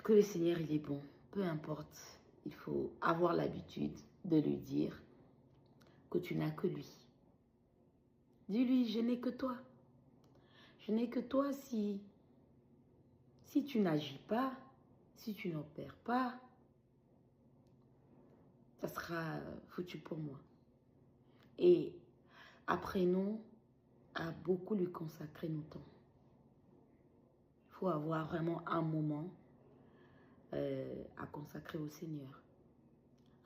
que le Seigneur, il est bon. Peu importe, il faut avoir l'habitude de lui dire que tu n'as que lui. Dis-lui, je n'ai que toi. Je n'ai que toi si tu n'agis pas, si tu n'opères pas, ça sera foutu pour moi. Et apprenons à beaucoup lui consacrer nos temps. Il faut avoir vraiment un moment à consacrer au Seigneur.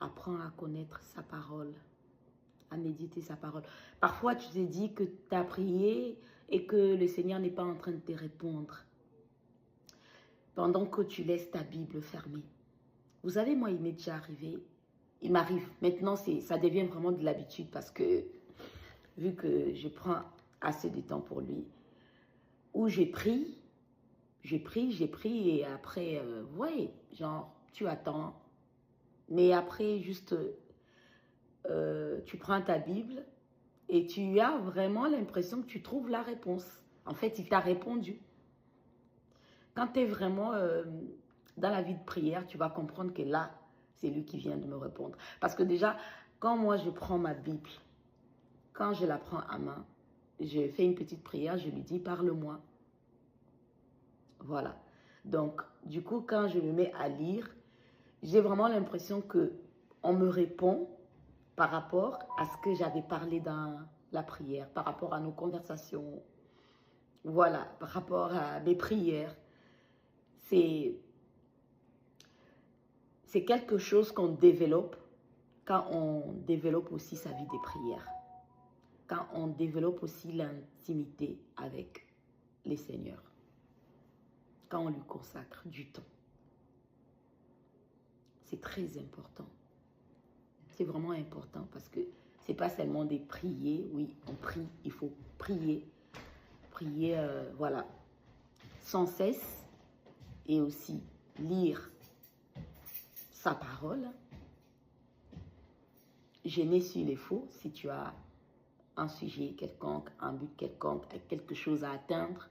Apprends à connaître sa parole, à méditer sa parole. Parfois, tu te dis que tu as prié et que le Seigneur n'est pas en train de te répondre. Pendant que tu laisses ta Bible fermée. Vous savez, moi, il m'est déjà arrivé. Il m'arrive. Maintenant, ça devient vraiment de l'habitude parce que, vu que je prends assez de temps pour lui, où j'ai pris, et après, ouais, genre, tu attends. Mais après, juste, tu prends ta Bible et tu as vraiment l'impression que tu trouves la réponse. En fait, il t'a répondu. Quand tu es vraiment dans la vie de prière, tu vas comprendre que là, c'est lui qui vient de me répondre. Parce que déjà, quand moi je prends ma Bible, quand je la prends à main, je fais une petite prière, je lui dis, parle-moi. Voilà. Donc, du coup, quand je me mets à lire, j'ai vraiment l'impression qu'on me répond par rapport à ce que j'avais parlé dans la prière, par rapport à nos conversations, voilà, par rapport à mes prières. C'est quelque chose qu'on développe quand on développe aussi sa vie de prière. Quand on développe aussi l'intimité avec les seigneurs. Quand on lui consacre du temps. C'est très important. C'est vraiment important parce que c'est pas seulement de prier. Oui, on prie, il faut prier. Prier, voilà, sans cesse. Et aussi lire sa parole. Gêner sur les faux, si tu as un sujet quelconque, un but quelconque, quelque chose à atteindre,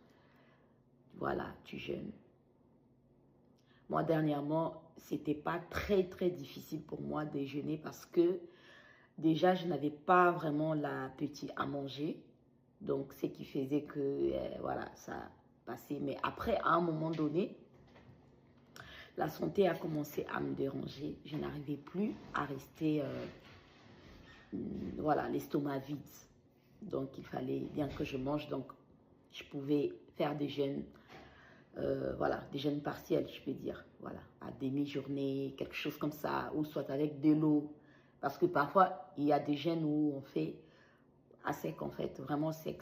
voilà, tu jeûnes. Moi, dernièrement, c'était pas très difficile pour moi de jeûner parce que déjà, je n'avais pas vraiment l'appétit à manger. Donc, ce qui faisait que, voilà, ça passait. Mais après, à un moment donné, la santé a commencé à me déranger. Je n'arrivais plus à rester, voilà, l'estomac vide. Donc, il fallait bien que je mange. Donc, je pouvais faire des jeûnes, voilà, des jeûnes partiels, je peux dire. Voilà, à demi-journée, quelque chose comme ça, ou soit avec de l'eau. Parce que parfois, il y a des jeûnes où on fait à sec, en fait, vraiment sec,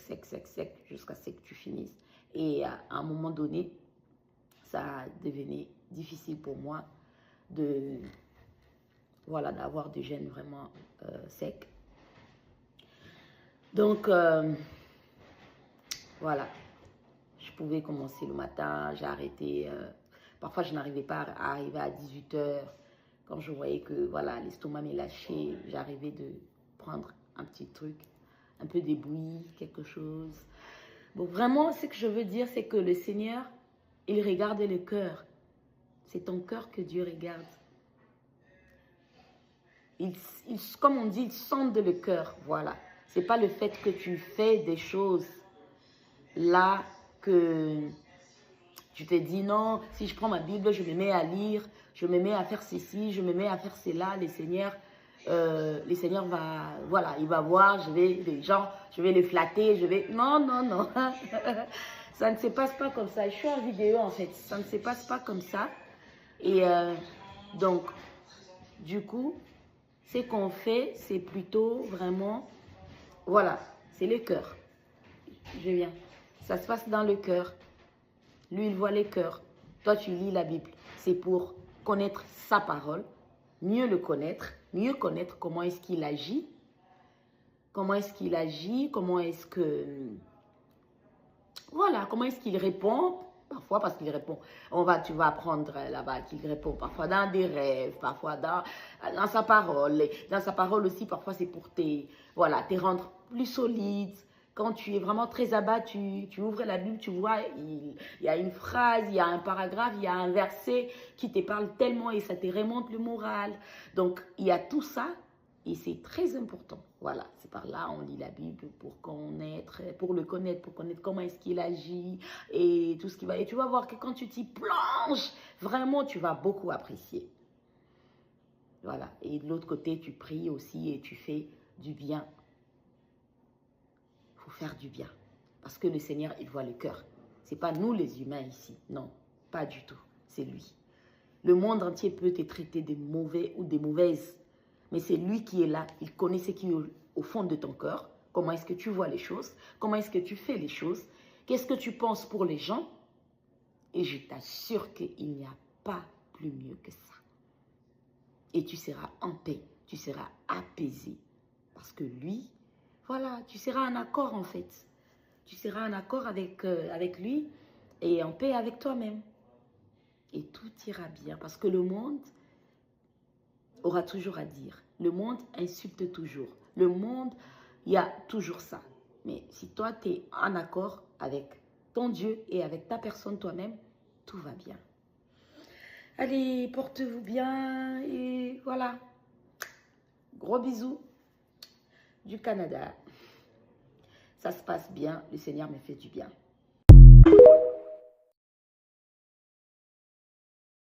jusqu'à ce que tu finisses. Et à un moment donné, ça devenait difficile pour moi voilà, d'avoir des jeûnes vraiment secs. Donc, voilà, je pouvais commencer le matin, j'ai arrêté. Parfois, je n'arrivais pas à arriver à 18 h. Quand je voyais que voilà, l'estomac m'est lâché, j'arrivais de prendre un petit truc, un peu de bouillie, quelque chose. Bon, vraiment, ce que je veux dire, c'est que le Seigneur, il regarde le cœur. C'est ton cœur que Dieu regarde. Comme on dit, il sonde le cœur. Voilà. Ce n'est pas le fait que tu fais des choses là que tu te dis non, si je prends ma Bible, je me mets à lire, je me mets à faire ceci, je me mets à faire cela, le Seigneur va, voilà, il va voir, je vais les flatter, non. Ça ne se passe pas comme ça. Je suis en vidéo en fait, ça ne se passe pas comme ça. Et donc, du coup, ce qu'on fait, c'est plutôt vraiment, voilà, c'est le cœur. Je viens. Ça se passe dans le cœur. Lui, il voit le cœur. Toi, tu lis la Bible. C'est pour connaître sa parole, mieux le connaître, mieux connaître comment est-ce qu'il agit. Comment est-ce qu'il agit, comment est-ce que... Voilà, comment est-ce qu'il répond. Parfois, parce qu'il répond, tu vas apprendre là-bas qu'il répond parfois dans des rêves, parfois dans sa parole. Dans sa parole aussi, parfois c'est pour te rendre plus solide. quand tu es vraiment très à bas, tu ouvres la Bible, tu vois, il y a une phrase, il y a un paragraphe, il y a un verset qui te parle tellement et ça te remonte le moral. Donc, il y a tout ça et c'est très important. Voilà, c'est par là on lit la Bible pour connaître, pour le connaître, pour connaître comment est-ce qu'il agit et tout ce qui va. Et tu vas voir que quand tu t'y plonges, vraiment, tu vas beaucoup apprécier. Voilà, et de l'autre côté, tu pries aussi et tu fais du bien. Il faut faire du bien. Parce que le Seigneur, il voit le cœur. Ce n'est pas nous les humains ici. Non, pas du tout. C'est lui. Le monde entier peut te traiter de mauvais ou de mauvaises. Mais c'est lui qui est là. Il connaît ce qui est au fond de ton cœur. Comment est-ce que tu vois les choses? Comment est-ce que tu fais les choses? Qu'est-ce que tu penses pour les gens? Et je t'assure qu'il n'y a pas plus mieux que ça. Et tu seras en paix. Tu seras apaisé. Parce que lui, voilà, tu seras en accord en fait. Tu seras en accord avec lui et en paix avec toi-même. Et tout ira bien parce que le monde aura toujours à dire. Le monde insulte toujours. Le monde, il y a toujours ça. Mais si toi, tu es en accord avec ton Dieu et avec ta personne toi-même, tout va bien. Allez, portez-vous bien et voilà. Gros bisous du Canada. Ça se passe bien, le Seigneur me fait du bien.